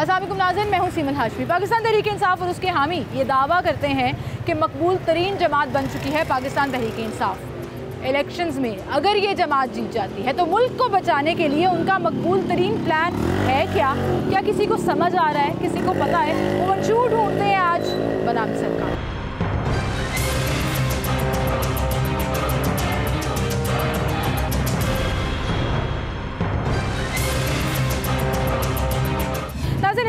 अस्सलाम वालेकुम नाज़रीन, मैं हूँ सीमन हाशमी। पाकिस्तान तहरीक इंसाफ और उसके हामी ये दावा करते हैं कि मकबूल तरीन जमात बन चुकी है पाकिस्तान तहरीक इंसाफ। इलेक्शंस में अगर ये जमात जीत जाती है तो मुल्क को बचाने के लिए उनका मकबूल तरीन प्लान है क्या किसी को समझ आ रहा है, किसी को पता है? वो मंशूर ढूंढते हैं आज बनाम सरकार।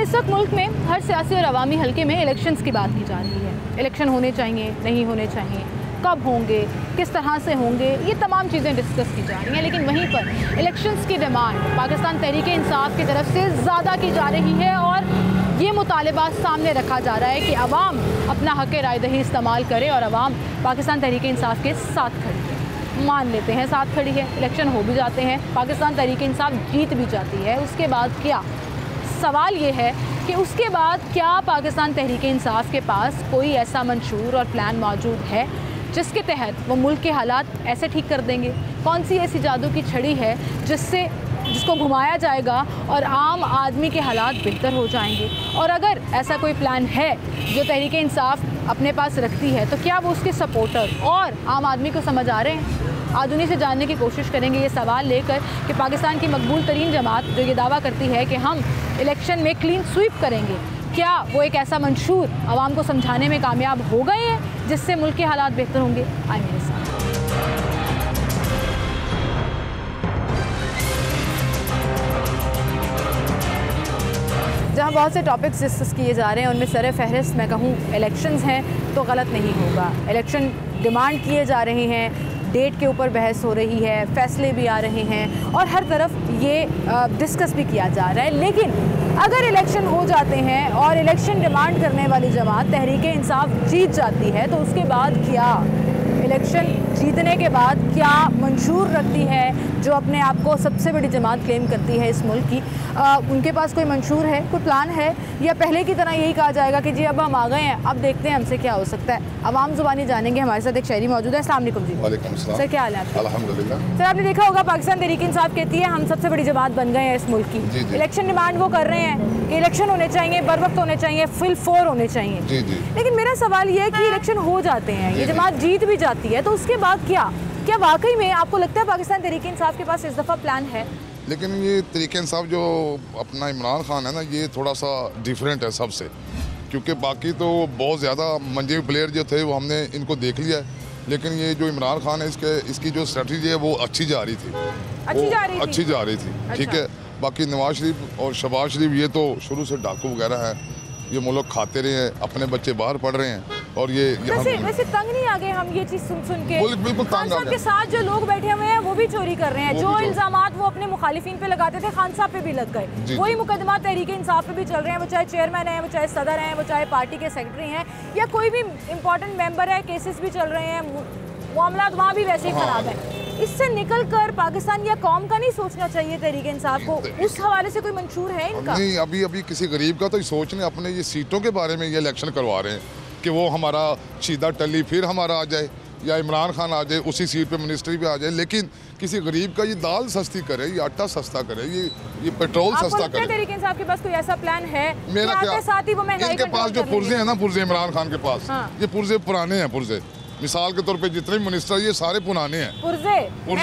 इस वक्त मुल्क में हर सियासी और अवामी हल्के में इलेक्शंस की बात की जा रही है। इलेक्शन होने चाहिए, नहीं होने चाहिए, कब होंगे, किस तरह से होंगे, ये तमाम चीज़ें डिस्कस की जा रही हैं। लेकिन वहीं पर इलेक्शंस की डिमांड पाकिस्तान तहरीक इंसाफ की तरफ से ज़्यादा की जा रही है और ये मुतालबा सामने रखा जा रहा है कि अवाम अपना हक़ राय दही इस्तेमाल करे और अवाम पाकिस्तान तहरीक इंसाफ के साथ खड़ी है। मान लेते हैं साथ खड़ी है, इलेक्शन हो भी जाते हैं, पाकिस्तान तहरीक इंसाफ जीत भी जाती है, उसके बाद क्या? सवाल ये है कि उसके बाद क्या पाकिस्तान तहरीक इंसाफ के पास कोई ऐसा मंशूर और प्लान मौजूद है जिसके तहत वो मुल्क के हालात ऐसे ठीक कर देंगे? कौन सी ऐसी जादू की छड़ी है जिसको घुमाया जाएगा और आम आदमी के हालात बेहतर हो जाएंगे? और अगर ऐसा कोई प्लान है जो तहरीक इंसाफ अपने पास रखती है तो क्या वो उसके सपोर्टर और आम आदमी को समझ आ रहे हैं? आज उन्हीं से जानने की कोशिश करेंगे ये सवाल लेकर कि पाकिस्तान की मकबूल तरीन जमात जो ये दावा करती है कि हम इलेक्शन में क्लीन स्वीप करेंगे, क्या वो एक ऐसा मंशूर आवाम को समझाने में कामयाब हो गए हैं जिससे मुल्क के हालात बेहतर होंगे? आइए मेरे साथ। जहाँ बहुत से टॉपिक्स डिस्कस किए जा रहे हैं उनमें सर फहरिस्त मैं कहूँ इलेक्शंस हैं तो गलत नहीं होगा। इलेक्शन डिमांड किए जा रहे हैं, डेट के ऊपर बहस हो रही है, फैसले भी आ रहे हैं और हर तरफ ये डिस्कस भी किया जा रहा है। लेकिन अगर इलेक्शन हो जाते हैं और इलेक्शन डिमांड करने वाली जमात तहरीक इंसाफ जीत जाती है तो उसके बाद क्या? इलेक्शन जीतने के बाद क्या मंशूर रखती है जो अपने आप को सबसे बड़ी जमात क्लेम करती है इस मुल्क की? उनके पास कोई मंशूर है, कोई प्लान है, या पहले की तरह यही कहा जाएगा कि जी अब हम आ गए हैं, अब देखते हैं हमसे क्या हो सकता है? आवाम ज़ुबानी जानेंगे। हमारे साथ एक शहरी मौजूद है। अस्सलाम वालेकुम जी। वालेकुम अस्सलाम। सर क्या हाल है आपका? अल्हम्दुलिल्लाह। सर आपने देखा होगा पाकिस्तान तहरीक इंसाफ कहती है हम सबसे बड़ी जमात बन गए हैं इस मुल्क की। जी। इलेक्शन डिमांड वो कर रहे हैं कि इलेक्शन होने चाहिए, बर वक्त होने चाहिए, फुल फोर होने चाहिए। जी। लेकिन मेरा सवाल ये है कि इलेक्शन हो जाते हैं, ये जमात जीत भी जाती है, तो उसके बाद क्या वाकई में आपको लगता है पाकिस्तान तहरीक इंसाफ के पास इस दफ़ा प्लान है? लेकिन ये तहरीक इंसाफ जो अपना इमरान खान है ना, ये थोड़ा सा डिफरेंट है सबसे, क्योंकि बाकी तो बहुत ज़्यादा मंजे प्लेयर जो थे वो हमने इनको देख लिया है, लेकिन ये जो इमरान खान है इसकी जो स्ट्रेटजी है वो अच्छी जा रही थी। ठीक है। बाकी नवाज शरीफ और शहबाज शरीफ ये तो शुरू से डाकू वगैरह है, ये मुल्क खाते रहे हैं, अपने बच्चे बाहर पढ़ रहे हैं और ये वैसे तंग नहीं आ गए हम ये चीज़ सुन के? बिल्कुल खान साहब के साथ जो लोग बैठे हुए हैं वो भी चोरी कर रहे हैं, जो इल्जामात वो अपने मुखालिफिन पे लगाते थे खान साहब पे भी लग गए, वही मुकदमा तहरीक इंसाफ पे भी चल रहे हैं, वो चाहे चेयरमैन है, वो चाहे सदर हैं, वो चाहे पार्टी के सेक्रेटरी हैं या कोई भी इंपॉर्टेंट मेंबर है, केसेस भी चल रहे हैं, मामलात वहाँ भी वैसे ही खराब है। इससे निकल कर पाकिस्तान या कौम का नहीं सोचना चाहिए तहरीक इंसाफ को? उस हवाले से कोई मंशूर है इनका? नहीं, अभी किसी गरीब का तो सोच नहीं, अपने ये सीटों के बारे में ये इलेक्शन करवा रहे हैं कि वो हमारा सीधा टली फिर हमारा आ जाए या इमरान खान आ जाए, उसी सीट पे मिनिस्ट्री भी आ जाए, लेकिन किसी गरीब का ये दाल सस्ती करे, ये आटा सस्ता करे, ये पेट्रोल सस्ता करे। तहरीक इंसाफ के पास कोई ऐसा प्लान है? मेरा क्या, साथ ही वो इनके पास जो पुर्जे हैं ना, पुर्जे इमरान खान के पास, ये पुर्जे पुराने हैं। पुर्जे मिसाल के तौर पे जितने भी मिनिस्टर ये सारे पुराने हैं। पुर्जे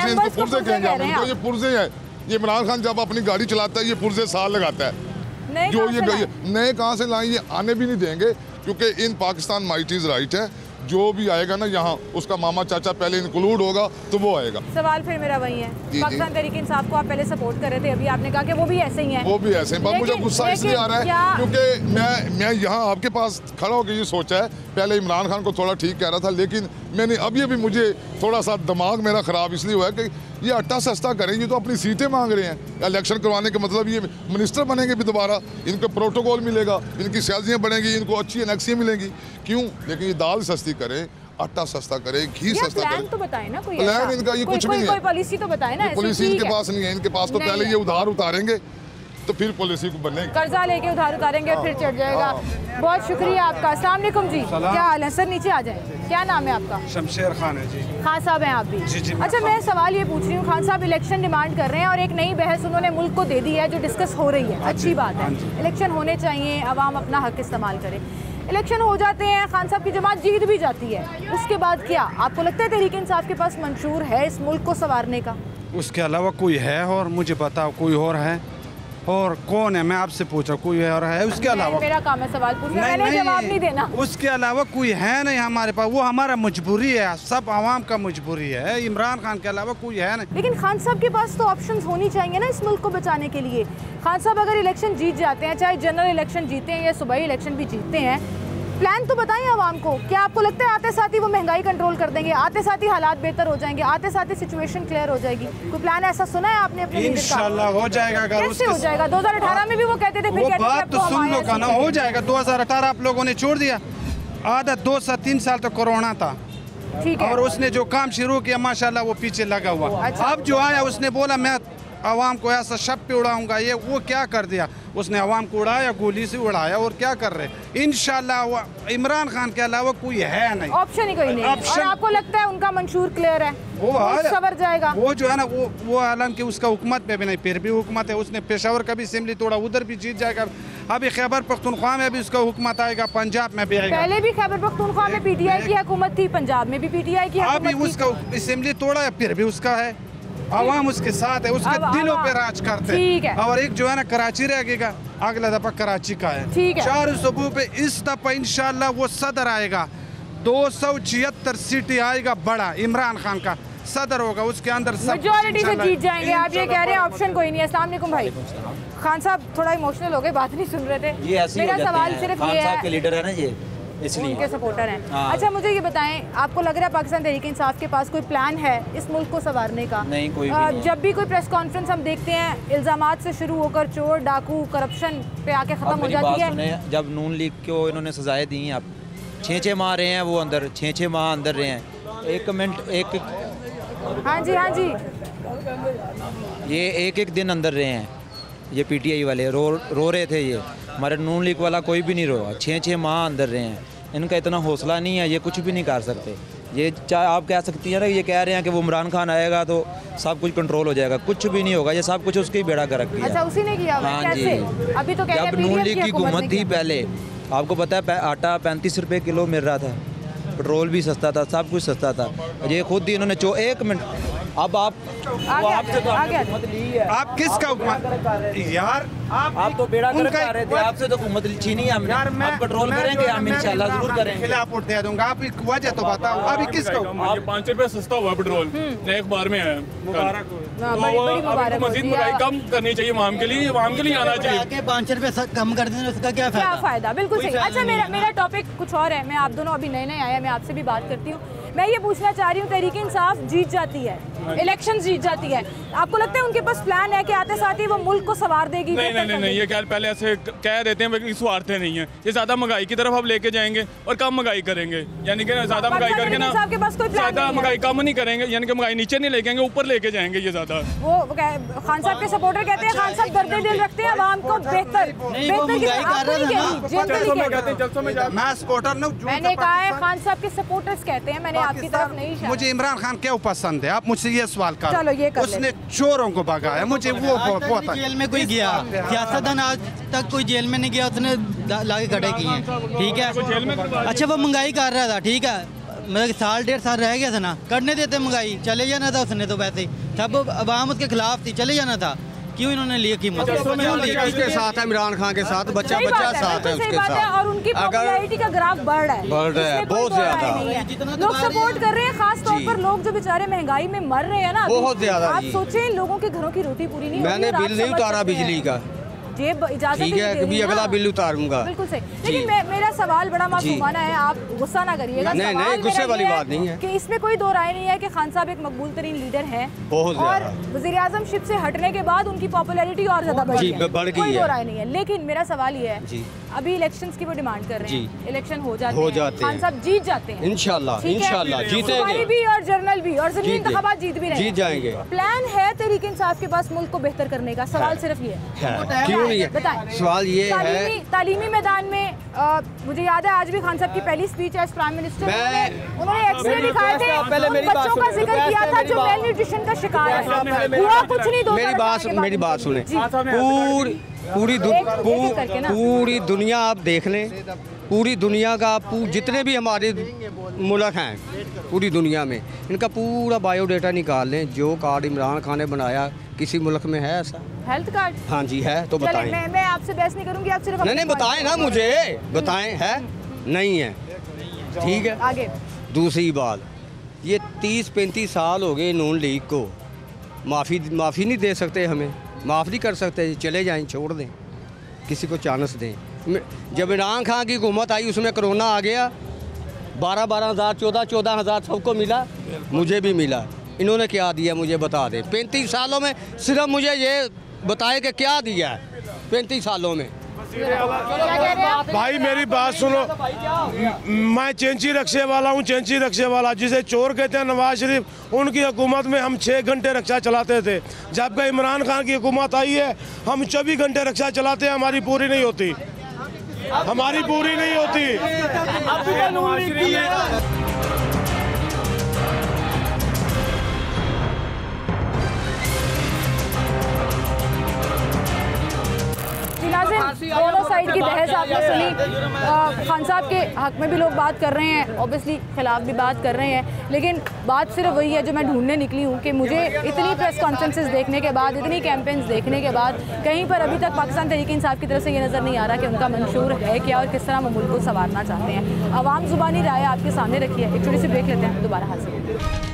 इनको पुर्जे कहेंगे आप इनको, ये पुर्जे हैं। ये इमरान खान जब अपनी गाड़ी चलाता है ये पुर्जे साल लगाता है, जो ये नए कहाँ से लाए, ये आने भी नहीं देंगे, क्योंकि इन पाकिस्तान माइट इज राइट है, जो भी आएगा ना यहाँ उसका मामा चाचा पहले इंक्लूड होगा तो वो आएगा। सवाल फिर मेरा वही है, पाकिस्तान तहरीक इंसाफ को आप पहले सपोर्ट कर रहे थे, अभी आपने कहा कि वो भी ऐसे ही हैं। वो भी ऐसे हैं, मुझे गुस्सा इसलिए आ रहा है क्योंकि मैं यहाँ आपके पास खड़ा होकर ये सोचा है, पहले इमरान खान को थोड़ा ठीक कह रहा था, लेकिन मैंने अभी मुझे थोड़ा सा दिमाग मेरा ख़राब इसलिए हुआ है कि ये आटा सस्ता करें, ये तो अपनी सीटें मांग रहे हैं। इलेक्शन करवाने का मतलब ये मिनिस्टर बनेंगे भी दोबारा, इनको प्रोटोकॉल मिलेगा, इनकी सैलरियाँ बढ़ेंगी, इनको अच्छी एनेक्सियाँ मिलेंगी, क्यों? लेकिन ये दाल सस्ती करें, आटा सस्ता करे, घी सस्ता करे। प्लान तो बताए ना, कोई प्लान इनका ये कुछ नहीं है, कोई पॉलिसी तो बताए ना। पॉलिसी इनके पास नहीं है, इनके पास तो पहले ये उधार उतारेंगे तो फिर पॉलिसी को बनेगी, कर्जा लेके उधार उतारेंगे फिर चढ़ जाएगा। बहुत शुक्रिया आपका। अस्सलाम वालेकुम जी, क्या हाल है सर? नीचे आ जाए। क्या नाम है आपका? शमशेर खान है जी। खान साहब हैं आप भी? जी। अच्छा, मैं सवाल ये पूछ रही हूँ, खान साहब इलेक्शन डिमांड कर रहे हैं और एक नई बहस उन्होंने मुल्क को दे दी है जो डिस्कस हो रही है। अच्छी बात है, इलेक्शन होने चाहिए, अवाम अपना हक इस्तेमाल करे। इलेक्शन हो जाते हैं, खान साहब की जमात जीत भी जाती है, उसके बाद क्या आपको लगता है तहरीक इंसाफ के पास मंशूर है इस मुल्क को संवारने का? उसके अलावा कोई है? और मुझे बताओ कोई और है? और कौन है? मैं आपसे पूछा कोई और है उसके अलावा? मेरा काम है सवाल पूछना, मैंने जवाब नहीं देना। उसके अलावा कोई है नहीं हमारे पास, वो हमारा मजबूरी है, सब आवाम का मजबूरी है। इमरान खान के अलावा कोई है नहीं। लेकिन खान साहब के पास तो ऑप्शंस होनी चाहिए ना इस मुल्क को बचाने के लिए। खान साहब अगर इलेक्शन जीत जाते हैं, चाहे जनरल इलेक्शन जीते हैं या सूबाई इलेक्शन भी जीतते हैं, प्लान तो बताएं आवाम को। क्या आपको लगता है आते साथ ही वो महंगाई कंट्रोल कर देंगे, आते साथ ही हालात बेहतर हो जाएंगे, आते साथ ही सिचुएशन क्लियर हो जाएगी? कोई प्लान ऐसा सुना है आपने अपने लीडर का? इंशाल्लाह हो जाएगा। अगर कैसे हो जाएगा? 2018 में भी वो कहते थे, वो बात तो सुन लो का ना, हो जाएगा। 2018 आप लोगों ने छोड़ दिया, आधा 2 से 3 साल तो कोरोना था, ठीक है, और उसने जो काम शुरू किया माशाल्लाह वो पीछे लगा हुआ। अच्छा। अब जो आया उसने बोला मैं आवाम को ऐसा शब पे उड़ाऊंगा, ये वो क्या कर दिया उसने? आवाम को उड़ाया, गोली से उड़ाया, और क्या कर रहे? इंशाल्लाह इमरान खान के अलावा कोई है नहीं, ऑप्शन ही कोई नहीं। और आपको लगता है उनका मंशूर क्लियर है, वो सवर जाएगा? वो जो है ना वो हालांकि उसका हुकूमत पे भी नहीं, फिर भी हुकूमत है। उसने पेशावर का भी असेंबली तोड़ा, उधर भी जीत जाएगा। अभी खैबर पख्तूनख्वा में भी उसका हुकूमत आएगा, पंजाब में भी आएगा। पहले भी खैबर पख्तूनख्वा में पीटीआई की हुकूमत थी, पंजाब में भी पीटीआई की हुकूमत थी। अभी उसका असेंबली तोड़ा है, फिर भी उसका है, आवाम उसके साथ है, उसके दिलों पे राज करते हैं। और एक जो है ना कराची रहेगा, अगला दफा कराची का है। 4 सूबों पे इस दफा इंशाल्लाह वो सदर आएगा, 276 सीटें आएगा, बड़ा इमरान खान का सदर होगा, उसके अंदर मेजॉरिटी से जीत जाएंगे। आप ये कह रहे हैं ऑप्शन कोई नहीं है। अस्सलाम वालेकुम भाई। खान साहब थोड़ा इमोशनल हो गए, बात नहीं सुन रहे थे। मेरा सवाल सिर्फ ये है, के लीडर है ना ये, इसलिए उनके सपोर्टर हैं। अच्छा, मुझे ये बताएं, आपको लग रहा है पाकिस्तान तहरीक इंसाफ के पास कोई प्लान है इस मुल्क को संवारने का? नहीं, कोई भी नहीं। जब भी कोई प्रेस कॉन्फ्रेंस हम देखते हैं, इल्जामात से शुरू होकर चोर डाकू करप्शन पे आके खत्म हो जाती है। जब नून लीग को इन्होंने सजाएं दी हैं, अब 6 माह रहे हैं वो अंदर, 6 माह अंदर रहे हैं। एक मिनट, एक हाँ जी, ये एक दिन अंदर रहे हैं। ये पीटीआई वाले रो रहे थे, ये हमारे नून लीग वाला कोई भी नहीं रोआ। 6 माह अंदर रहे हैं, इनका इतना हौसला नहीं है, ये कुछ भी नहीं कर सकते। ये चाहे आप कह सकती हैं ना, ये कह रहे हैं कि वो इमरान खान आएगा तो सब कुछ कंट्रोल हो जाएगा, कुछ भी नहीं होगा। ये सब कुछ उसकी बेड़ा गर्क किया। अच्छा, उसी ने किया? हाँ कैसे? जी, अभी तो कह रहे हैं जब नून लीग की हुकूमत थी पहले, आपको पता है आटा 35 रुपए किलो मिल रहा था, पेट्रोल भी सस्ता था, सब कुछ सस्ता था। ये खुद ही इन्होंने 1 मिनट, अब आप किसका हुकूमत यार? आप तो बेड़ा गर्क कर रहे थे, आपसे तो हुकूमत छीनी है हमने। यार मैं कंट्रोल करेंगे, हम इंशाल्लाह जरूर करेंगे। खिलाफ वोट दे दूंगा, आप एक वजह तो बताओ। अभी किसका हुकूमत? 5 रुपए सस्ता हुआ पेट्रोल, एक बार में है। मुबारक हो। तो मजीद महंगाई कम करनी चाहिए, आवाम के लिए आना चाहिए। 5 रुपए कम कर दें, उसका क्या फायदा? बिल्कुल सही। अच्छा, मेरा टॉपिक कुछ और है। मैं आप दोनों अभी नए आए, मैं आपसे भी बात करती हूँ। मैं ये पूछना चाह रही हूँ, तहरीक इंसाफ जीत जाती है, इलेक्शन जीत जाती है, आपको लगता है उनके पास प्लान है कि आते साथ ही वो मुल्क को संवार देगी? नहीं, ये क्या पहले ऐसे कह देते हैं, लेकिन स्वार्थी नहीं है। ये ज्यादा महंगाई की तरफ अब लेके जाएंगे और कम महंगाई करेंगे, यानी कि ज्यादा महंगाई करके ना ज्यादा महंगाई कम नहीं करेंगे, यानी कि महंगाई नीचे नहीं लेके ऊपर लेके जाएंगे। ये ज्यादा वो खान साहब के सपोर्टर कहते हैं, खान साहब दर्द दिल रखते हैं आवाम को बेहतर। मैं सपोर्टर नहीं, मैंने कहा है खान साहब के सपोर्टर्स कहते हैं, मैंने आपकी तरफ नहीं। मुझे इमरान खान क्यों पसंद है, आप मुझसे ये सवाल करो। चलो ये कर उसने चोरों को भगाया, मुझे वो जेल में कोई गया, सियासतदान आज तक कोई जेल में नहीं गया, उसने लाके खड़े किए हैं, ठीक है। अच्छा, वो महंगाई कर रहा था, ठीक है, मतलब 1.5 साल रह गया था ना, करने देते महंगाई, चले जाना था उसने। तो वैसे ही सब अवाम उसके खिलाफ थी, चले जाना था। क्यों इन्होंने लिए कीमत? उसके साथ है, इमरान खान के साथ, बच्चा साथ है उसके साथ, और उनकी पॉपुलैरिटी का ग्राफ बढ़ रहा है बहुत ज्यादा। लोग सपोर्ट कर रहे हैं, खास तौर पर लोग जो बेचारे महंगाई में मर रहे हैं ना, बहुत ज्यादा। आप सोचें, लोगों के घरों की रोटी पूरी नहीं। मैंने बिल नहीं उतारा बिजली का, जेब इजाजत ठीक है, कभी अगला बिल उतारूंगा। बिल्कुल सही। लेकिन मेरा सवाल बड़ा मासूमाना है, आप गुस्सा ना करिएगा। नहीं, गुस्से वाली बात नहीं है कि इसमें कोई दो राय नहीं है कि खान साहब एक मकबूल तरीन लीडर हैं, बहुत और वज़ीर आज़म शिप से हटने के बाद उनकी पॉपुलैरिटी और ज्यादा बढ़ गई है, कोई दो राय नहीं है। लेकिन मेरा सवाल ये है, अभी इलेक्शंस की वो डिमांड कर रहे हैं, इलेक्शन हो जाते हैं, खान साहब जीत जाते हैं, इंशाल्लाह जीतेंगे भी और जनरल भी और ज़मीनी इंतखाबात जीत भी रहे, जीत जाएंगे। प्लान है तहरीक इंसाफ के पास मुल्क को बेहतर करने का? सवाल सिर्फ ये है। क्यों सवाल ये है, तालीमी मैदान में मुझे याद है आज भी खान साहब की पहली स्पीच है प्राइम मिनिस्टर, उन्होंने एक्सरे दिखाए थे, बच्चों का जिक्र किया था जो मेल न्यूट्रिशन का शिकार है, हुआ कुछ नहीं। मेरी बात सुने, पूरी दुनिया आप देख लें, पूरी दुनिया का जितने भी हमारे मुल्क हैं पूरी दुनिया में, इनका पूरा बायोडाटा निकाल लें। जो कार्ड इमरान खान ने बनाया किसी मुल्क में है ऐसा हेल्थ कार्ड? हाँ जी है, तो बताएं। मैं आपसे बहस नहीं करूंगी, आप सिर्फ नहीं बताएं ना, मुझे बताएं। है नहीं है, ठीक है। आगे दूसरी बात, ये 30-35 साल हो गए नून लीग को, माफ़ी नहीं दे सकते, हमें माफ़ नहीं कर सकते, चले जाएं, छोड़ दें, किसी को चांस दें। जब इमरान खान की हुकूमत आई उसमें कोरोना आ गया, 12-12 हज़ार 14-14 हज़ार सबको मिला, मुझे भी मिला। इन्होंने क्या दिया मुझे बता दें। 35 सालों में सिर्फ मुझे ये बताए कि क्या दिया है 35 सालों में। भाई मेरी बात सुनो, मैं चेंची रक्शे वाला हूँ, चेंची रक्शे वाला जिसे चोर कहते हैं नवाज शरीफ, उनकी हुकूमत में हम 6 घंटे रक्षा चलाते थे। जब इमरान खान की हुकूमत आई है हम 24 घंटे रक्षा चलाते हैं, हमारी पूरी नहीं होती। दोनों साइड की बहस आपने सुनी। खान साहब के हक में भी लोग बात कर रहे हैं, ऑब्वियसली खिलाफ भी बात कर रहे हैं, लेकिन बात सिर्फ वही है जो मैं ढूंढने निकली हूँ कि मुझे इतनी प्रेस कॉन्फ्रेंसेस देखने के बाद, इतनी कैंपेन्स देखने के बाद कहीं पर अभी तक पाकिस्तान तहरीक इंसाफ की तरफ से ये नज़र नहीं आ रहा कि उनका मंशूर है क्या और किस तरह वो मुल्क को संवारना चाहते हैं। आवाम ज़ुबानी राय आपके सामने रखी है। एक छोटी सी ब्रेक लेते हैं, दोबारा हाजिर होंगे।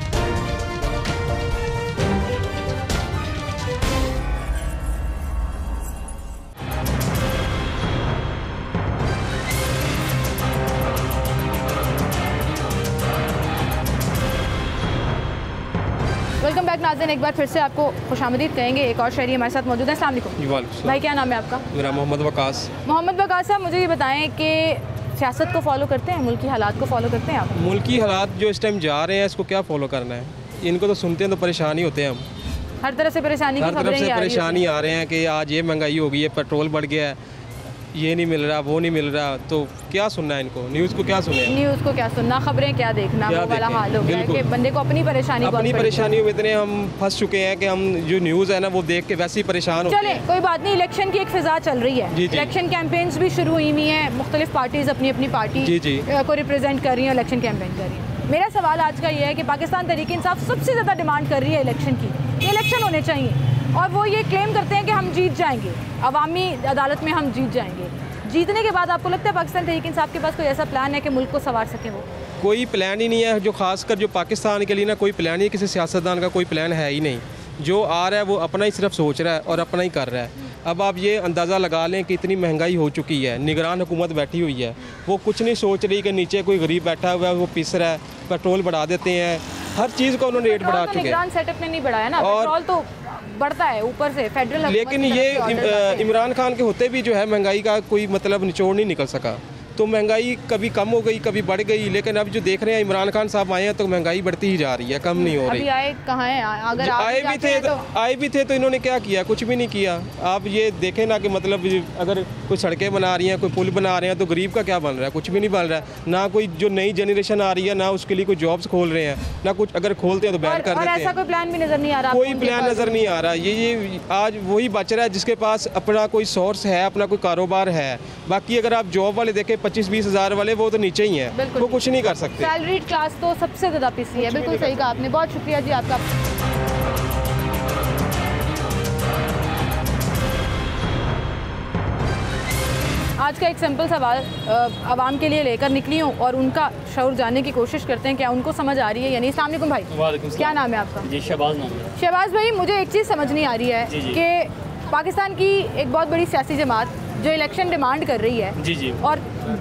वेलकम बैक नाज़रीन, एक बार फिर से आपको खुशामदीद कहेंगे। एक और शहरी हमारे साथ मौजूद है। अस्सलाम वालेकुम भाई, क्या नाम है आपका? मेरा मोहम्मद वकास। मोहम्मद वकास साहब, मुझे ये बताएं कि सियासत को फॉलो करते हैं, मुल्की हालात को फॉलो करते हैं आप? मुल्की हालात जो इस टाइम जा रहे हैं इसको क्या फॉलो करना है, इनको तो सुनते हैं तो परेशान ही होते हैं हम। हर तरह से परेशानी की खबरें परेशानी आ रहे हैं कि आज ये महंगाई हो गई है, पेट्रोल बढ़ गया है, ये नहीं मिल रहा, वो नहीं मिल रहा, तो क्या सुनना है इनको? न्यूज़ को क्या सुने? न्यूज़ को क्या सुनना, खबरें क्या देखना, वो वाला हाल हो गया है कि बंदे को अपनी परेशानियों में इतने हम फंस चुके हैं कि हम जो न्यूज़ है ना वो देख के वैसे ही परेशान होते हैं। चले कोई बात नहीं, इलेक्शन की एक फिजा चल रही है, इलेक्शन कैंपेन्स भी शुरू हुई हुई हैं, मुख्तलिफ पार्टीज अपनी अपनी पार्टी को रिप्रेजेंट कर रही है, इलेक्शन कैंपेन कर रही है। मेरा सवाल आज का ये है कि पाकिस्तान तहरीक इंसाफ सबसे ज़्यादा डिमांड कर रही है इलेक्शन की, इलेक्शन होने चाहिए, और वो ये क्लेम करते हैं कि हम जीत जाएंगे, अवामी अदालत में हम जीत जाएंगे। जीतने के बाद आपको लगता है पाकिस्तान तहरीक इंसाफ के पास कोई ऐसा प्लान है कि मुल्क को संवार सके? वो कोई प्लान ही नहीं है, जो खासकर जो पाकिस्तान के लिए ना कोई प्लान ही, किसी सियासतदान का कोई प्लान है ही नहीं। जो आ रहा है वो अपना ही सिर्फ सोच रहा है और अपना ही कर रहा है। अब आप ये अंदाज़ा लगा लें कि इतनी महंगाई हो चुकी है, निगरान हुकूमत बैठी हुई है, वो कुछ नहीं सोच रही कि नीचे कोई गरीब बैठा हुआ है वो पिस रहा है, पेट्रोल बढ़ा देते हैं, हर चीज़ का उन्होंने रेट बढ़ा चुके हैं। निगरान सेटअप ने नहीं बढ़ाया ना, पेट्रोल तो बढ़ता है ऊपर से फेडरल। लेकिन ये इमरान खान के होते भी जो है महंगाई का कोई मतलब निचोड़ नहीं निकल सका। तो महंगाई कभी कम हो गई, कभी बढ़ गई, लेकिन अब जो देख रहे हैं इमरान खान साहब आए हैं तो महंगाई बढ़ती ही जा रही है, कम नहीं हो रही। अभी आए कहाँ हैं? अगर आए भी थे तो इन्होंने क्या किया? कुछ भी नहीं किया। आप ये देखें ना कि मतलब अगर कोई सड़कें बना रही हैं, कोई पुल बना रहे हैं, तो गरीब का क्या बन रहा है? कुछ भी नहीं बन रहा है। ना कोई जो नई जनरेशन आ रही है ना उसके लिए कोई जॉब्स खोल रहे हैं, ना कुछ, अगर खोलते हैं तो बैन कर देते हैं। ऐसा कोई प्लान भी नजर नहीं आ रहा, कोई प्लान नजर नहीं आ रहा। ये आज वही बच रहा है जिसके पास अपना कोई सोर्स है, अपना कोई कारोबार है। बाकी अगर आप जॉब वाले देखें 25-20 हज़ार वाले, वो तो नीचे ही हैं, वो कुछ नहीं कर सकते। सैलरीड क्लास तो सबसे ज़्यादा पिसी है। बिल्कुल सही कहा आपने, बहुत शुक्रिया जी आपका। आज का एक सिंपल सवाल आवाम के लिए लेकर निकली हूँ और उनका शऊर जानने की कोशिश करते हैं, क्या उनको समझ आ रही है यानी। अस्सलाम वालेकुम भाई, क्या नाम है आपका? जी शहबाज नाम है। शहबाज भाई, मुझे एक चीज़ समझ नहीं आ रही है कि पाकिस्तान की एक बहुत बड़ी सियासी जमात जो इलेक्शन डिमांड कर रही है जी जी, और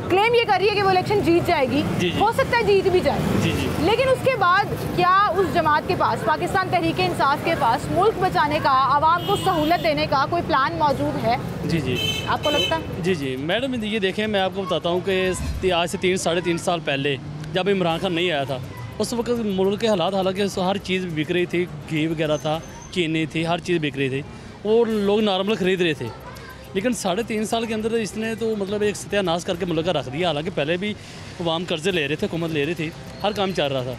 क्लेम ये कर रही है कि वो इलेक्शन जीत जाएगी, हो सकता है जीत भी जाए जी जी, लेकिन उसके बाद क्या उस जमात के पास, पाकिस्तान तहरीक इंसाफ के पास मुल्क बचाने का, आवाम को सहूलत देने का कोई प्लान मौजूद है? जी जी, आपको लगता है? जी जी मैडम, ये देखें, मैं आपको बताता हूँ कि आज से 3-3.5 साल पहले जब इमरान खान नहीं आया था, उस वक्त मुल्क के हालात, हालांकि हर चीज़ बिक रही थी, घी वगैरह था, चीनी थी, हर चीज़ बिक रही थी और लोग नॉर्मल ख़रीद रहे थे। लेकिन 3.5 साल के अंदर इसने तो मतलब एक सत्यानाश करके मुल्क का रख दिया। हालांकि पहले भी अवाम कर्जे ले रहे थे, हुकूमत ले रही थी, हर काम चल रहा था।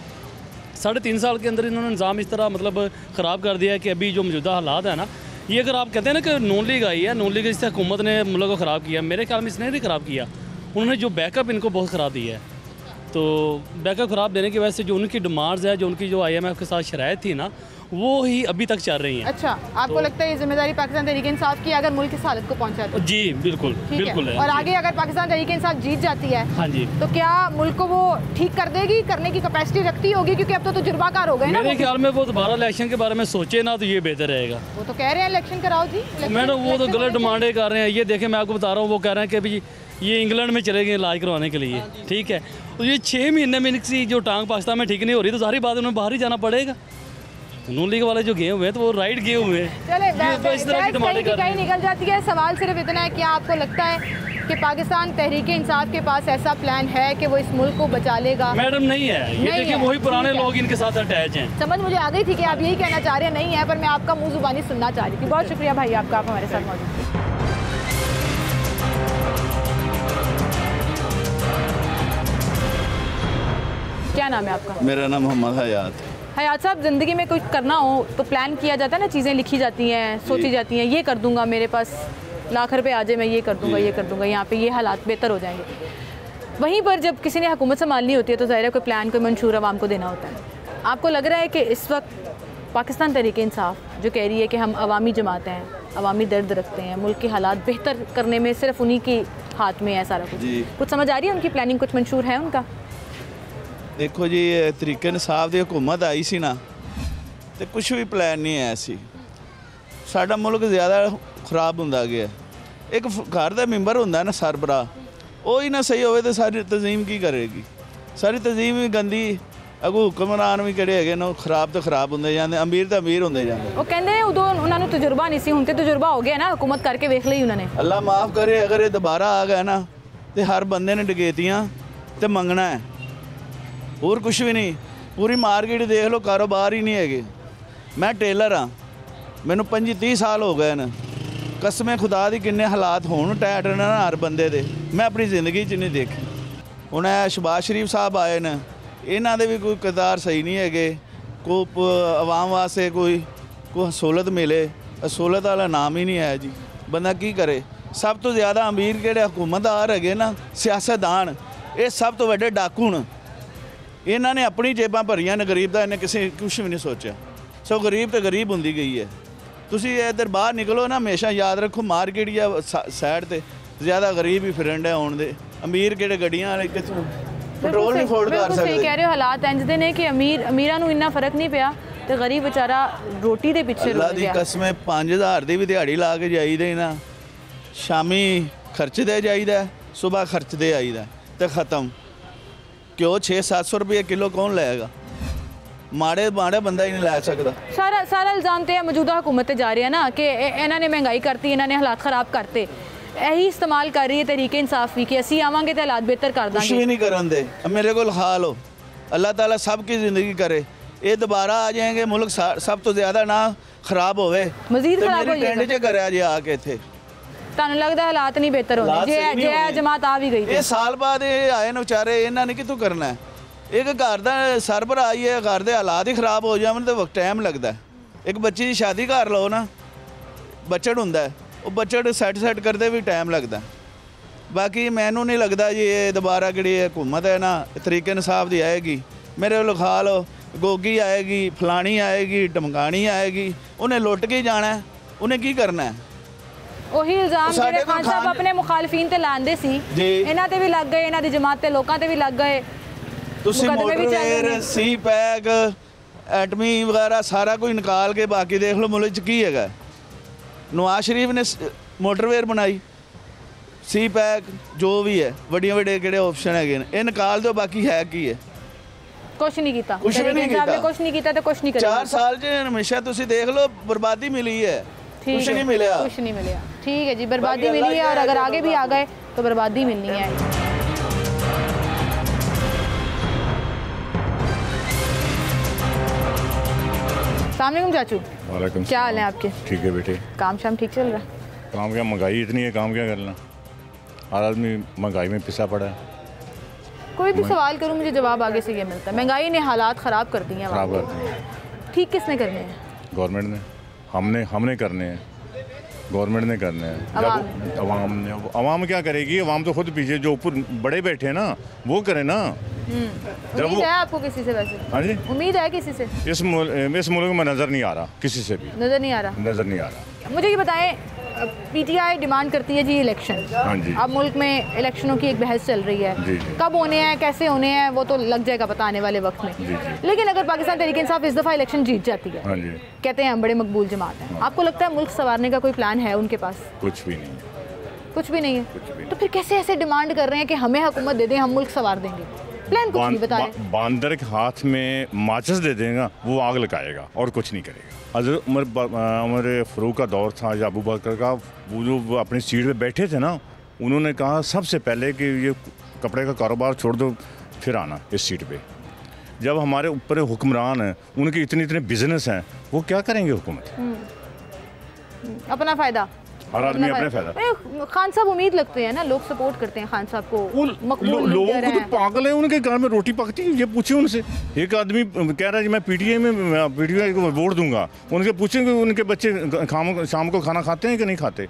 3.5 साल के अंदर इन्होंने निज़ाम इस तरह मतलब ख़राब कर दिया है कि अभी जो मौजूदा हालात है ना, ये अगर आप कहते हैं ना कि नून लीग आई है, नून लीग इससे हुकूमत ने मुल्क को ख़राब किया, मेरे ख्याल में इसने नहीं ख़राब किया, उन्होंने जो बैकअप इनको बहुत ख़राब दिया है। तो बैकअप ख़राब देने की वजह से जो उनकी डिमांड्स है, जो उनकी जो IMF के साथ शराइत थी ना, वो ही अभी तक चल रही हैं। अच्छा, आपको लगता है ये जिम्मेदारी पाकिस्तान तहरीक इंसाफ की अगर मुल्क की हालत को पहुंचा है? जी बिल्कुल, बिल्कुल है। और आगे अगर पाकिस्तान तहरीक इंसाफ जीत जाती है, हाँ जी, तो क्या मुल्क को वो ठीक कर देगी, करने की कैपेसिटी रखती होगी? क्योंकि अब तो तजुर्बाकार हो गए ना। मेरे ख्याल में वो दोबारा इलेक्शन के बारे में सोचे ना तो ये बेहतर रहेगा। वो तो कह रहे हैं इलेक्शन कराओ जी। मैडम वो तो गलत डिमांडें कर रहे हैं। ये देखें, मैं आपको बता रहा हूँ, वो कह रहे हैं कि अभी ये इंग्लैंड में चले गए इलाज करवाने के लिए, ठीक है। तो ये 6 महीने में इनकी जो टांग पाकिस्तान में ठीक नहीं हो रही, तो सारी बात उन्हें बाहर ही जाना पड़ेगा। नून लीग वाले जो गए हुए हैं तो वो राइट गए हुए हैं। चले कहीं निकल जाती है। सवाल सिर्फ इतना है, क्या आपको लगता है कि पाकिस्तान तहरीक इंसाफ के पास ऐसा प्लान है कि वो इस मुल्क को बचा लेगा? मैडम नहीं है, ये देखिए वही पुराने लोग इनके साथ अटैच हैं। समझ मुझे आ गई थी कि आप यही कहना चाह रहे हैं, नहीं है, पर मैं आपका मुंह जुबानी सुनना चाह रही थी। बहुत शुक्रिया भाई आपका, आप हमारे साथ मौजूद थे। क्या नाम है आपका? मेरा नाम मोहम्मद हयात। हयात साहब, ज़िंदगी में कुछ करना हो तो प्लान किया जाता है ना, चीज़ें लिखी जाती हैं, सोची जाती हैं, ये कर दूंगा, मेरे पास लाख रुपए आ जाए, मैं ये कर दूंगा, ये कर दूंगा, यहाँ पे ये हालात बेहतर हो जाएंगे। वहीं पर जब किसी ने हुकूमत संभालनी होती है तो ज़ाहिर है कोई प्लान, कोई मंशूर आवाम को देना होता है। आपको लग रहा है कि इस वक्त पाकिस्तान तहरीक इंसाफ जो कह रही है कि हम अवामी जमात हैं, अवामी दर्द रखते हैं, मुल्क के हालात बेहतर करने में सिर्फ उन्हीं के हाथ में है सारा कुछ समझ आ रही है उनकी प्लानिंग, कुछ मंशूर है उनका? देखो जी, तरीके इंसाफ की हुकूमत आई सी ना, तो कुछ भी प्लान नहीं है सी। साडा मुल्क ज़्यादा खराब होंदा गया। एक घर का मैंबर होंदा ना सरबराह, वो ही ना सही होवे तो सारी तंजीम की करेगी? सारी तंजीम भी गंदी, अगू हुक्मरान भी किहड़े हैगे ने खराब तो खराब होंदे जांदे, अमीर तो अमीर होंदे जांदे। वो कहंदे उदों उन्हां नूं तजुर्बा नहीं सी, हुण ते तजुर्बा हो गया ना, हुकूमत करके वेख लई उन्होंने। अल्लाह माफ़ करे, अगर ये दोबारा आ गया ना तो हर बंदे ने डकैतियाँ तो मंगना है, और कुछ भी नहीं। पूरी मार्केट देख लो, कारोबार ही नहीं है। मैं टेलर हाँ, मैनू 25-30 साल हो गए न। कसमें खुदा दी किन्ने हालात होण टैट ना हर बंदे दे, मैं अपनी जिंदगी च नहीं देखे। हुण शहबाज शरीफ साहब आए न, इन्हां दे भी कोई किरदार सही नहीं है। कोई आवाम वास्ते कोई सहूलत मिले, सहूलत वाला नाम ही नहीं है जी। बंदा की करे? सब तो ज़्यादा अमीर किहड़े हुकूमतदार है ना, सियासतदान, ये सब तो वड्डे डाकू न। इन्हों ने अपनी जेबां भरियां ने, गरीब का इन्हें किसी कुछ भी नहीं सोचा। सो गरीब तो गरीब होंदी गई है। तुसी इधर बाहर निकलो ना, हमेशा याद रखो मार्केट या साइड ते ज़्यादा गरीब ही फिरन डे होण दे, अमीर किहड़े गड्डियां वाले कित्थों पेट्रोल नहीं अफोर्ड कर सकते। कह रहे हो हालात इंज दे ने कि अमीरां नूं इन्ना फर्क नहीं पिया ते गरीब बेचारा रोटी दे पिछे रुक गया। कसमें 5000 दी भी दिहाड़ी ला के जाईदे ना, शामी खर्चदे जाईदा, सुबह खर्चदे आईदा ते खत्म। क्यों 600-700 रुपये किलो कौन लेगा? माड़े बंदा ही नहीं लै सकता। सारा इल्ज़ाम तो मौजूदा हुकूमत जा रही है ना कि इन्होंने महंगाई करती, इन्होंने हालात ख़राब करते, यही इस्तेमाल कर रही है तरीके इंसाफ भी कि असी आवांगे तो हालात बेहतर कर देंगे। कुछ भी नहीं करन दे, मेरे को लिखा लो। अल्लाह ताला सबकी ज़िंदगी करे, ये दोबारा आ जाएंगे, मुल्क सब तो ज़्यादा ना खराब होवे, मज़ीद खराब हो जाएगा। टेंड च करे जे आके थे ਤੁਹਾਨੂੰ ਲੱਗਦਾ ਹਾਲਾਤ ਨਹੀਂ ਬਿਹਤਰ ਹੋਣੇ ਜੇ ਜਮਾਤ ਆ ਵੀ ਗਈ ਇਹ ਸਾਲ ਬਾਅਦ ਇਹ ਆਏ ਨੇ ਵਿਚਾਰੇ, ਇਹਨਾਂ ਨੇ ਕਿਤੋਂ ਕਰਨਾ ਹੈ? ਇੱਕ ਘਰ ਦਾ ਸਰਬਰਾਹ ਆਈ ਹੈ, ਘਰ ਦੇ ਹਾਲਾਤ ਹੀ ਖਰਾਬ ਹੋ ਜਾਵਣ ਤੇ ਵਕਤ ਟਾਈਮ ਲੱਗਦਾ। ਇੱਕ ਬੱਚੀ ਦੀ ਸ਼ਾਦੀ ਕਰ ਲਓ ਨਾ, ਬੱਚੜ ਹੁੰਦਾ, ਉਹ ਬੱਚੜ ਸੈੱਟ ਕਰਦੇ ਵੀ ਟਾਈਮ ਲੱਗਦਾ। ਬਾਕੀ ਮੈਨੂੰ ਨਹੀਂ ਲੱਗਦਾ ਜੀ ਇਹ ਦੁਬਾਰਾ ਜਿਹੜੀ ਹਕੂਮਤ ਹੈ ਨਾ ਤਰੀਕੇ ਇਨਸਾਫ ਦੀ ਆਏਗੀ। ਮੇਰੇ ਵੱਲੋਂ ਖਾ ਲਓ, ਗੋਗੀ ਆਏਗੀ, ਫਲਾਣੀ ਆਏਗੀ, ਟਮਕਾਣੀ ਆਏਗੀ, ਉਹਨੇ ਲੁੱਟ ਕੇ ਜਾਣਾ, ਉਹਨੇ ਕੀ ਕਰਨਾ ਹੈ? ਉਹੀ ਇਲਜ਼ਾਮ ਜਿਹੜੇ ਖਾਨ ਸਾਹਿਬ ਆਪਣੇ ਮੁਖਾਲਫੀਨ ਤੇ ਲਾਉਂਦੇ ਸੀ, ਇਹਨਾਂ ਤੇ ਵੀ ਲੱਗ ਗਏ, ਇਹਨਾਂ ਦੀ ਜਮਾਤ ਤੇ ਲੋਕਾਂ ਤੇ ਵੀ ਲੱਗ ਗਏ। ਤੁਸੀਂ ਮੋਟਰਵੇਅਰ, ਸੀ ਪੈਕ, ਐਟਮੀ ਵਗੈਰਾ ਸਾਰਾ ਕੁਝ ਨਿਕਾਲ ਕੇ ਬਾਕੀ ਦੇਖ ਲਓ ਮੁਲਕ 'ਚ ਕੀ ਹੈਗਾ। ਨਵਾਜ਼ ਸ਼ਰੀਫ ਨੇ ਮੋਟਰਵੇਅਰ ਬਣਾਈ, ਸੀ ਪੈਕ, ਜੋ ਵੀ ਹੈ ਵੱਡੀਆਂ ਵੱਡੇ ਕਿਹੜੇ ਆਪਸ਼ਨ ਹੈਗੇ ਨੇ, ਇਹ ਨਿਕਾਲ ਦਿਓ, ਬਾਕੀ ਹੈ ਕੀ ਹੈ? ਕੁਛ ਨਹੀਂ ਕੀਤਾ, ਕੁਛ ਵੀ ਨਹੀਂ ਕੀਤਾ, ਕੁਛ ਨਹੀਂ ਕੀਤਾ ਤੇ ਕੁਛ ਨਹੀਂ ਕਰਿਆ। 4 ਸਾਲ 'ਚ ਹਮੇਸ਼ਾ ਤੁਸੀਂ ਦੇਖ ਲਓ ਬਰਬਾਦੀ ਮਿਲੀ ਹੈ, कुछ नहीं मिला, कुछ नहीं मिला। ठीक है जी, बर्बादी मिली है और अगर आगे भी आ गए तो बर्बादी मिलनी है। अस्सलाम वालेकुम चाचू। वालेकुम। क्या हाल है आपके? ठीक है बेटे। काम शाम ठीक चल रहा है? काम क्या, महंगाई इतनी है, काम क्या करना, हर आदमी महंगाई में पिसा पड़ा है। कोई भी सवाल करूं मुझे जवाब आगे से ये मिलता है, महंगाई ने हालात ख़राब कर दिए हैं। ठीक किसने करने हैं? गवर्नमेंट ने, हमने करने हैं, गवर्नमेंट ने करने हैं। अवाम क्या करेगी? अवाम तो खुद पीछे, जो ऊपर बड़े बैठे हैं ना वो करे ना। उम्मीद है आपको किसी से? वैसे हाँ जी, उम्मीद है किसी से? इस मुल्क में नज़र नहीं आ रहा, किसी से भी नज़र नहीं आ रहा। मुझे ये बताएं, पीटीआई डिमांड करती है जी इलेक्शन। हाँ जी। अब मुल्क में इलेक्शनों की एक बहस चल रही है। जी। कब होने हैं, कैसे होने हैं, वो तो लग जाएगा पता आने वाले वक्त में। जी। लेकिन अगर पाकिस्तान तहरीक इंसाफ इस दफ़ा इलेक्शन जीत जाती है, हाँ जी, कहते हैं हम बड़े मकबूल जमात हैं, आपको लगता है मुल्क संवारने का कोई प्लान है उनके पास? कुछ भी नहीं है। कुछ भी नहीं है? तो फिर कैसे ऐसे डिमांड कर रहे हैं कि हमें हुकूमत दे दें, हम मुल्क संवार देंगे? प्लान कुछ नहीं बता रहे। बांदर के हाथ में माचिस दे देगा, वो आग लगाएगा और कुछ नहीं करेगा। हज़रत उमर फ़ारूक का दौर था या अबू बकर का, वो जो अपनी सीट पे बैठे थे ना, उन्होंने कहा सबसे पहले कि ये कपड़े का कारोबार छोड़ दो, फिर आना इस सीट पे। जब हमारे ऊपर हुक्मरान हैं, उनके इतने बिजनेस हैं, वो क्या करेंगे हुकूमत? अपना फ़ायदा, हर आदमी अपने फायदा। खान साहब उम्मीद लगते हैं ना, लोग सपोर्ट करते हैं खान साहब को। लोगों को तो पागल है, उनके घर में रोटी पकती है, ये पूछे उनसे। एक आदमी कह रहा है मैं पीटीआई को वोट दूंगा, उनके पूछेंगे उनके बच्चे शाम को खाना खाते हैं कि नहीं खाते।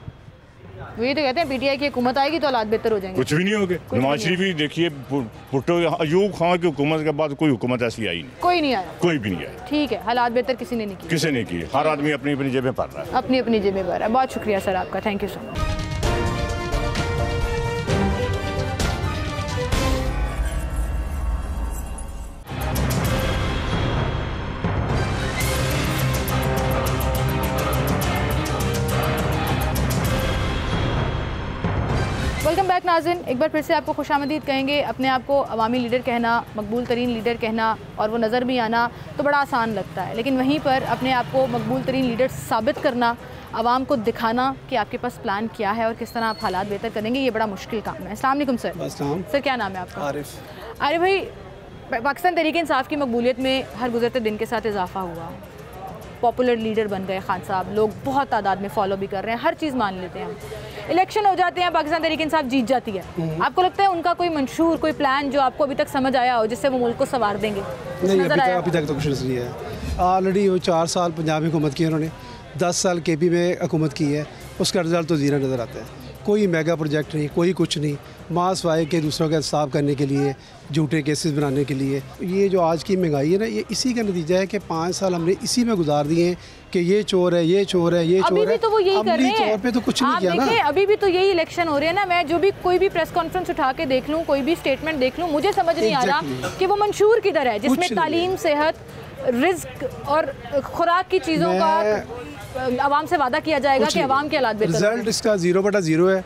वही तो कहते हैं पीटीआई की हुकूमत आएगी तो हालात बेहतर हो जाएंगे। कुछ भी नहीं होगे। नवाज शरीफ भी देखिए, भुट्टो अयूब खान की हुकूमत के बाद कोई हुकूमत ऐसी आई नहीं, कोई नहीं आया, कोई भी नहीं आया। ठीक है, हालात बेहतर किसी ने नहीं किए, किसी ने किए। हर आदमी अपनी अपनी जेबें भर रहा है, अपनी अपनी जेबें भर रहा है। बहुत शुक्रिया सर आपका, thank you so much. Welcome back नाज़रीन, एक बार फिर से आपको खुशामदीद कहेंगे। अपने आप को अवामी लीडर कहना, मकबूल तरीन लीडर कहना और वो नज़र भी आना तो बड़ा आसान लगता है, लेकिन वहीं पर अपने आप को मकबूल तरीन लीडर साबित करना, आवाम को दिखाना कि आपके पास प्लान क्या है और किस तरह आप हालात बेहतर करेंगे, ये बड़ा मुश्किल काम है। अस्सलाम वालेकुम सर। सर क्या नाम है आपका? आरिफ भाई, पाकिस्तान तहरीक इंसाफ की मकबूलियत में हर गुजरते दिन के साथ इजाफा हुआ, पॉपुलर लीडर बन गए खान साहब, लोग बहुत तादाद में फॉलो भी कर रहे हैं, हर चीज़ मान लेते हैं हम। इलेक्शन हो जाते हैं, पाकिस्तान तहरीक इंसाफ जीत जाती है, आपको लगता है उनका कोई मंशूर, कोई प्लान जो आपको अभी तक समझ आया हो जिससे वो मुल्क को संवार देंगे? नहीं, अभी तक तो कुछ नहीं है। ऑलरेडी वो 4 साल पंजाब में हुकूमत की उन्होंने, 10 साल केपी में हुकूमत की है, उसका रिजल्ट तो ज़ीरो नज़र आता है। कोई मेगा प्रोजेक्ट नहीं, कोई कुछ नहीं, मास वाए के दूसरों का इंसाफ करने के लिए, झूठे केसेस बनाने के लिए। ये जो आज की महंगाई है ना, ये इसी का नतीजा है कि 5 साल हमने इसी में गुजार दिए हैं कि ये चोर है, ये चोर है, ये चोर है। अभी भी तो वो यही कर रहे हैं, तौर पे तो कुछ नहीं किया ना। अभी भी तो यही इलेक्शन हो रहे हैं ना। मैं जो भी कोई भी प्रेस कॉन्फ्रेंस उठा के देख लूँ, कोई भी स्टेटमेंट देख लूँ, मुझे समझ नहीं आ रहा कि वो मंशूर किधर है जिसमें तालीम, सेहत, रिज्क और खुराक की चीज़ों का आवाम से वादा किया जाएगा कि आवाम के हालात बेहतर। रिजल्ट इसका 0/0 है,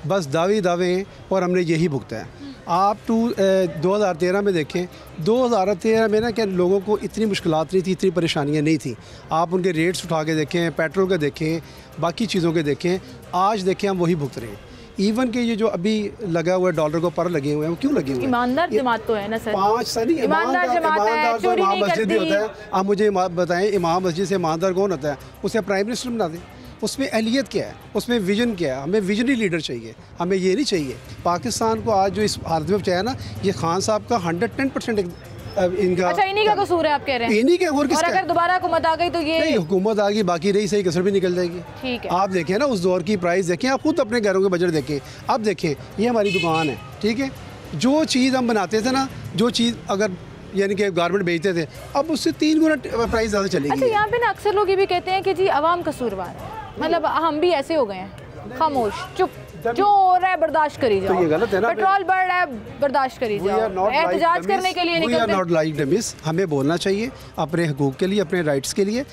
बस दावे हैं और हमने यही भुगता है। आप 2013 में देखें, 2013 में ना क्या लोगों को इतनी मुश्किलात नहीं थी, इतनी परेशानियां नहीं थी। आप उनके रेट्स उठा के देखें, पेट्रोल के देखें, बाकी चीज़ों के देखें, आज देखें हम वही भुगत रहे हैं। इवन के ये जो अभी लगा हुआ है डॉलर को पर लगे हुए हैं, वो क्यों लगे हुए हैं? ईमानदार जमात तो है ना सर। 5 साल ईमानदार तो इमाम मस्जिद भी होता है। आप मुझे बताएं, इमाम मस्जिद से ईमानदार कौन होता है? उसे प्राइम मिनिस्टर बना दें। उसमें अहलियत क्या है, उसमें विजन क्या है? हमें विजनरी लीडर चाहिए, हमें ये नहीं चाहिए। पाकिस्तान को आज जो इस हालत में पहुँचाया ना, ये खान साहब का 110% इनका। अच्छा, इन्हीं का कसूर है आप कह रहे हैं? इन्हीं के। और अगर दोबारा हुकूमत आ गई तो ये नहीं, हुकूमत आ गई, बाकी रही सही कसर भी निकल जाएगी। ठीक है, आप देखें ना उस दौर की प्राइस देखें, आप खुद अपने घरों के बजट देखें। अब देखें, ये हमारी दुकान है, ठीक है, जो चीज़ हम बनाते थे ना, जो चीज़ अगर यानी कि गारमेंट बेचते थे, अब उससे 3 गुना प्राइस ज़्यादा चलेगी। अच्छा, यहाँ पे ना अक्सर लोग ये भी कहते हैं कि जी आवाम कसूरवार है, मतलब हम भी ऐसे हो गए हैं, खामोश, चुप, जो हो रहा है बर्दाश्त करी जाओ। तो ये गलत है ना, पेट्रोल बढ़ रहा है, बर्दाश्त करी जाओ, एहतजाज करने के लिए निकलते हैं। नॉट लाइक डमीज, हमें बोलना चाहिए अपने हकूक़ के लिए, अपने राइट्स के लिए।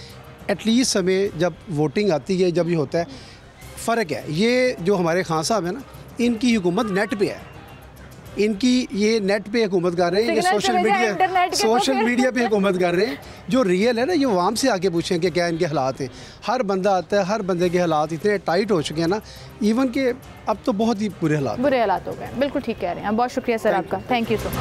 एटलीस्ट हमें जब वोटिंग आती है, जब ये होता है, फ़र्क है। ये जो हमारे खान साहब है ना, इनकी हुकूमत नेट पे है, इनकी ये नेट पे हुकूमत कर रहे हैं, ये सोशल मीडिया पे हुकूमत कर रहे हैं। जो रियल है ना, ये आवाम से आके पूछें कि क्या इनके हालात हैं। हर बंदा आता है, हर बंदे के हालात इतने टाइट हो चुके हैं ना, इवन के अब तो बहुत ही बुरे हालात हो गए। बिल्कुल ठीक कह रहे हैं, बहुत शुक्रिया सर आपका, थैंक यू सो मच।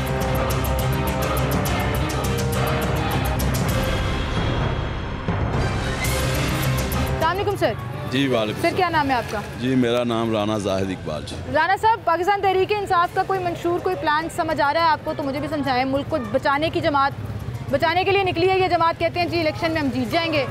अस्सलाम वालेकुम सर। जी वालेकुम। सर क्या नाम है आपका? जी मेरा नाम राना जाहिद इकबाल जी। राना साहब, पाकिस्तान तहरीक इंसाफ का कोई मंशूर, कोई प्लान समझ आ रहा है आपको? तो मुझे भी समझाएं। मुल्क को बचाने की जमात, बचाने के लिए निकली है ये जमात, कहते हैं जी इलेक्शन में हम जीत जाएंगे,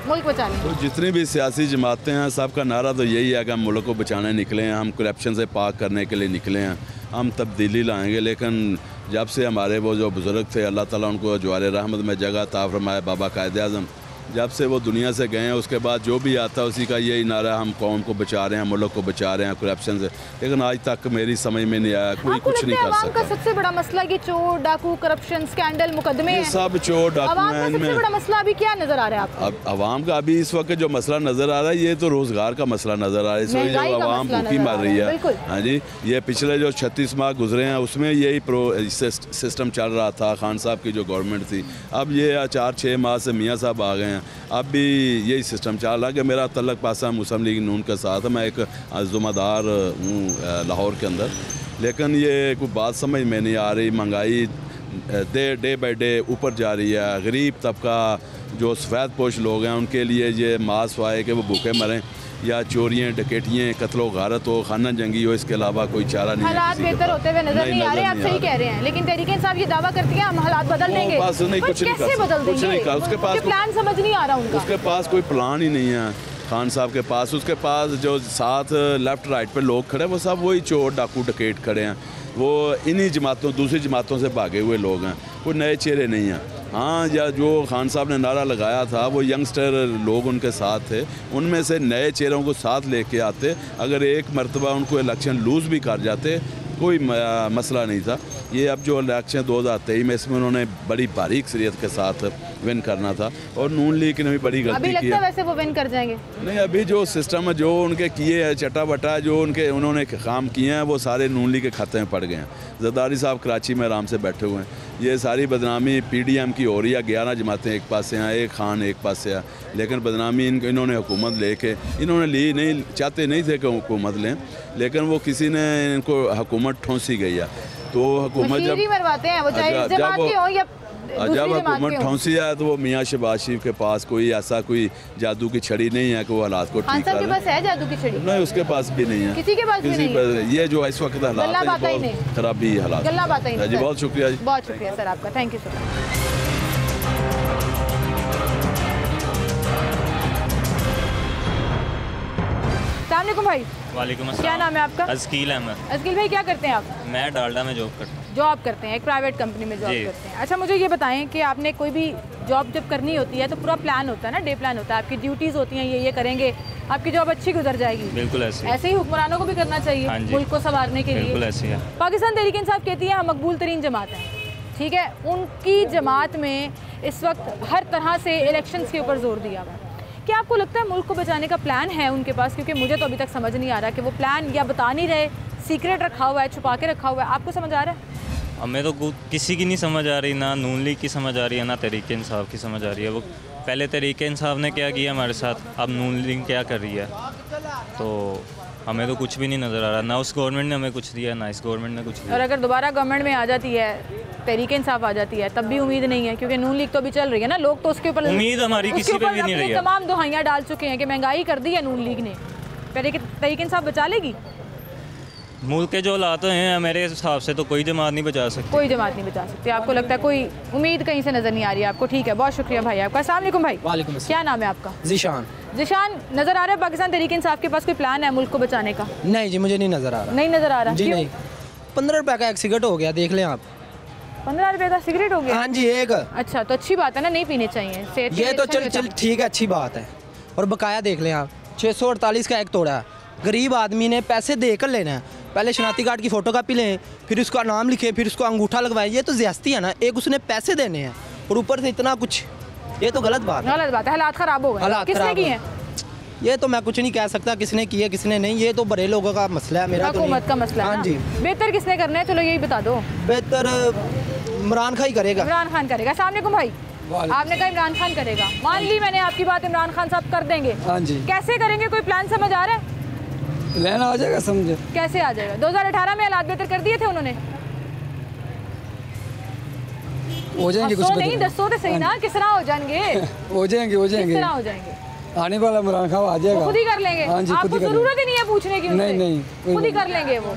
मुल्क बचा लेंगे। तो जितनी भी सियासी जमातें हैं सबका नारा तो यही है कि हम मुल्क को बचाने निकले हैं, हम करप्शन से पाक करने के लिए निकले हैं, हम तब्दीली लाएंगे। लेकिन जब से हमारे वो जो बुज़ुर्ग थे, अल्लाह ताला उनको जवार रहमत में जगह अता फरमाए, बाबा कायद आज़म, जब से वो दुनिया से गए हैं उसके बाद जो भी आता है उसी का यही नारा, हम कौम को बचा रहे हैं, मुल्क को बचा रहे हैं करप्शन से। लेकिन आज तक मेरी समझ में नहीं आया, कोई कुछ नहीं कर सकता। सबसे बड़ा मसला ये चोर डाकू करप्शन स्कैंडल मुकदमे हैं, सब चोर डाकू हैं। सबसे बड़ा मसला अभी क्या नजर आ रहा है आपको? अब आवाम का अभी इस वक्त जो मसला नज़र आ रहा है ये तो रोज़गार का मसला नज़र आ रहा है। इस वक्त जो आवाम भूखी मर रही है, हाँ जी, ये पिछले जो 36 माह गुजरे हैं उसमें यही सिस्टम चल रहा था, खान साहब की जो गवर्नमेंट थी। अब ये 4-6 माह से मियाँ साहब आ गए हैं, अब भी यही सिस्टम चल रहा है कि मेरा तल्लक पासा मुस्लिम लीग नून के साथ है, मैं एक ज़िम्मेदार हूँ लाहौर के अंदर। लेकिन ये कोई बात समझ में नहीं आ रही, महंगाई डे बाई डे ऊपर जा रही है, गरीब तबका जो सफ़ेद पोश लोग हैं उनके लिए ये मास है कि वो भूखे मरें या चोरियाँ डकैतियाँ कत्लो गारत हो, खाना जंगी हो, इसके अलावा कोई चारा नहीं है। हालात बेहतर होते हुए नजर नहीं आ रहे, आप सही कह रहे हैं। लेकिन तहरीक इंसाफ ये दावा करती है हम हालात बदल देंगे, कैसे बदल देंगे? उसके पास प्लान समझ नहीं आ रहा उनका। उसके पास कोई प्लान ही नहीं है खान साहब के पास। उसके पास जो साथ लेफ्ट राइट पे लोग खड़े वो सब वही चोर डाकू डकैत खड़े हैं, वो इन्हीं जमातों दूसरी जमातों से भागे हुए लोग हैं, कोई नए चेहरे नहीं हैं। हाँ, या जो खान साहब ने नारा लगाया था वो यंगस्टर लोग उनके साथ थे, उनमें से नए चेहरों को साथ लेके आते, अगर एक मरतबा उनको इलेक्शन लूज़ भी कर जाते कोई मसला नहीं था। ये अब जो इलेक्शन 2023 में इसमें उन्होंने बड़ी बारीक शरीयत के साथ विन करना था और नून लीग ने भी बड़ी गलती की है। वैसे वो विन कर जाएंगे? नहीं, अभी जो सिस्टम है जो उनके किए हैं चटा बटा जो उन्होंने काम किए हैं वो सारे नून लीग के खाते में पड़ गए हैं। जरदारी साहब कराची में आराम से बैठे हुए हैं, ये सारी बदनामी PDM की हो रही है। 11 जमातें एक पास से हैं, एक खान एक पास से है, लेकिन बदनामी इन्होंने हुकूमत लेके इन्होंने ली नहीं, चाहते नहीं थे कि हुकूमत लें, लेकिन वो किसी ने इनको हुकूमत ठोंसी गई है। तो हुकूमत जब हुकूमत ठोंसी है तो वो मियाँ शहबाज शरीफ के पास कोई ऐसा कोई जादू की छड़ी नहीं है कि वो हालात को ठीक कर पास है जादू की छड़ी? नहीं, उसके पास भी नहीं है, किसी के पास भी नहीं है। ये जो इस वक्त हालात है बहुत खराबी हालात जी। बहुत शुक्रिया जी, बहुत शुक्रिया सर आपका, थैंक यू सर। अस्सलामुअलैकुम भाई। वालेकुम अस्सलाम। क्या नाम है आपका? अज़कील अहमद। अज़कील भाई क्या करते हैं आप? मैं डालडा में जॉब करता हूँ। जॉब करते हैं, एक प्राइवेट कंपनी में जॉब करते हैं। अच्छा, मुझे ये बताएं कि आपने कोई भी जॉब जब करनी होती है तो पूरा प्लान होता है ना, डे प्लान होता है, आपकी ड्यूटीज़ होती हैं, ये करेंगे, आपकी जॉब अच्छी गुजर जाएगी। बिल्कुल ऐसे ही हुक्मरानों को भी करना चाहिए मुल्क को संवारने के लिए। बिल्कुल ऐसे है। पाकिस्तान तहरीक इंसाफ कहती है हम मकबूल तरीन जमात हैं, ठीक है। उनकी जमात में इस वक्त हर तरह से इलेक्शंस के ऊपर जोर दिया हुआ है। क्या आपको लगता है मुल्क को बचाने का प्लान है उनके पास? क्योंकि मुझे तो अभी तक समझ नहीं आ रहा कि वो प्लान या बता नहीं रहे, सीक्रेट रखा हुआ है, छुपा के रखा हुआ है। आपको समझ आ रहा है? हमें तो किसी की नहीं समझ आ रही, ना नून लीग की समझ आ रही है, ना तहरीक इंसाफ की समझ आ रही है। वो पहले तहरीक इंसाफ ने क्या किया हमारे साथ, अब नून लीग क्या कर रही है, तो हमें तो कुछ भी नहीं नज़र आ रहा। ना उस गवर्नमेंट ने हमें कुछ दिया, ना इस गवर्नमेंट ने कुछ दिया। और अगर दोबारा गवर्नमेंट में आ जाती है, तहरीक इंसाफ आ जाती है, तब भी उम्मीद नहीं है, क्योंकि नून लीग तो अभी चल रही है ना, लोग तो उसके ऊपर उम्मीद हमारी किसी पे भी नहीं रही है। तमाम दुहाइयाँ डाल चुके हैं कि महंगाई कर दी है नून लीग ने, तहरीक इंसाफ बचा लेगी? मुल्क के जो हालात हैं मेरे हिसाब से तो कोई जमात नहीं बचा सकती। कोई जमात नहीं बचा सकती। आपको लगता है कोई उम्मीद कहीं से नज़र नहीं आ रही है आपको? ठीक है, बहुत शुक्रिया भाई आपका। अस्सलाम वालेकुम भाई। वालेकुम अस्सलाम। क्या नाम है आपका? ज़ीशान। ज़ीशान, नज़र आ रहा है पाकिस्तान तहरीक इंसाफ के पास कोई प्लान है मुल्क को बचाने का? नहीं जी, मुझे नहीं नज़र आ रहा। नहीं नज़र आ रहा जी? नहीं। 15 रुपये का एक सिगरेट हो गया, देख लें आप। 15 रुपये का सिगरेट हो गया? हाँ जी, एक। अच्छा, तो अच्छी बात है ना, नहीं पीने चाहिए। ये तो चल ठीक है, अच्छी बात है। और बकाया देख लें आप, 648 का एक तोड़ा है। गरीब आदमी ने पैसे देकर लेना है, पहले शनाख्ती कार्ड की फ़ोटो कापी लें, फिर उसका नाम लिखे, फिर उसको अंगूठा लगवाएं। ये तो ज़्यादती है ना, एक उसने पैसे देने हैं और ऊपर से इतना कुछ, ये तो गलत बात है। हालात ख़राब हो गए। किसने किए हैं? ये तो मैं कुछ नहीं कह सकता किसने किए किसने नहीं, ये तो बड़े लोगों का मसला है, मेरा हुकूमत का मसला है। हाँ जी। बेहतर किसने करना है, चलो यही बता दो। बेहतर इमरान खान ही करेगा। इमरान खान करेगा। अस्सलाम वालेकुम भाई। आपने कहा इमरान खान करेगा, मान ली मैंने आपकी बात, इमरान खान साहब कर देंगे। हाँ जी। कैसे करेंगे, कोई प्लान समझ आ रहा है? लेना आ जाएगा, समझे कैसे आ जाएगा? 2018 में हालात बेहतर कर दिए थे उन्होंने। हो जाएंगे कुछ नहीं, 10 तो सही ना, किस तरह हो जाएंगे? हो जाएंगे किस तरह हो जाएंगे? आने वाला इमरान खान आ जाएगा, खुद ही कर लेंगे। हाँ जी, आपको जरूरत ही नहीं है पूछने की, नहीं खुद ही कर लेंगे वो।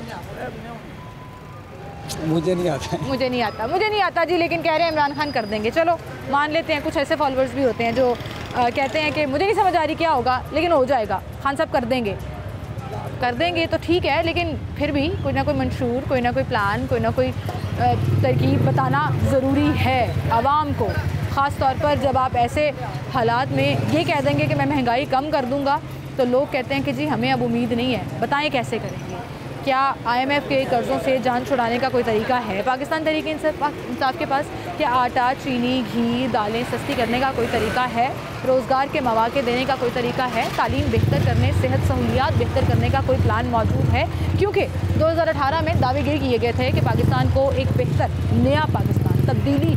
मुझे नहीं आता जी, लेकिन कह रहे हैं इमरान खान कर देंगे। चलो मान लेते हैं, कुछ ऐसे फॉलोअर्स भी होते हैं जो कहते हैं कि मुझे नहीं समझ आ रही क्या होगा, लेकिन हो जाएगा, खान साहब कर देंगे तो ठीक है, लेकिन फिर भी कोई ना कोई मंशूर, कोई ना कोई प्लान, कोई ना कोई तरकीब बताना ज़रूरी है आवाम को। ख़ास तौर पर जब आप ऐसे हालात में ये कह देंगे कि मैं महंगाई कम कर दूंगा, तो लोग कहते हैं कि जी हमें अब उम्मीद नहीं है, बताएं कैसे करेंगे। क्या IMF के कर्ज़ों से जान छुड़ाने का कोई तरीका है पाकिस्तान तरीके इंसाफ के पास? क्या आटा, चीनी, घी, दालें सस्ती करने का कोई तरीका है? रोज़गार के मौके देने का कोई तरीका है? तालीम बेहतर करने, सेहत सहूलियात बेहतर करने का कोई प्लान मौजूद है? क्योंकि 2018 में दावेगिरी किए गए थे कि पाकिस्तान को एक बेहतर नया पाकिस्तान, तब्दीली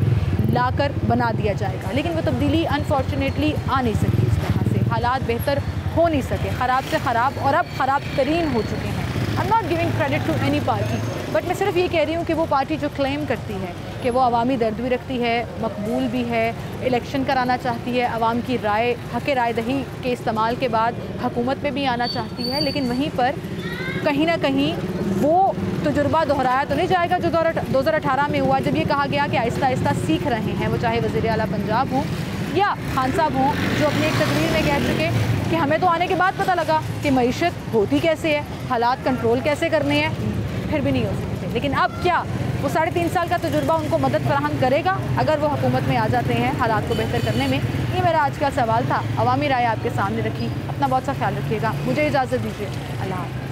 लाकर बना दिया जाएगा, लेकिन वो तब्दीली अनफॉर्चुनेटली आ नहीं सकी। इस तरह से हालात बेहतर हो नहीं सके, ख़राब से ख़राब और अब ख़राब तरीन हो चुके हैं। I am not giving credit to any party, but मैं सिर्फ ये कह रही हूँ कि वो पार्टी जो क्लेम करती है कि वो अवामी दर्द भी रखती है, मकबूल भी है, इलेक्शन कराना चाहती है, अवाम की राय, हक़ राय दही के इस्तेमाल के बाद हुकूमत में भी आना चाहती है, लेकिन वहीं पर कहीं ना कहीं वो तजुर्बा दोहराया तो नहीं जाएगा जो 2018 में हुआ, जब ये कहा गया कि आहिस्ता आहिस्ता सीख रहे हैं, वो चाहे वज़ीर आला पंजाब हों या खान साहब हों, जो अपनी एक तकरीर में कह चुके कि हमें तो आने के बाद पता लगा कि मईशत होती कैसे है, हालात कंट्रोल कैसे करने हैं, फिर भी नहीं हो सकते थे। लेकिन अब क्या वो 3.5 साल का तजुर्बा उनको मदद फराहम करेगा अगर वो हुकूमत में आ जाते हैं हालात को बेहतर करने में? ये मेरा आज का सवाल था, अवामी राय आपके सामने रखी। अपना बहुत सा ख्याल रखिएगा, मुझे इजाज़त दीजिए, अल्लाह हाफ़िज़।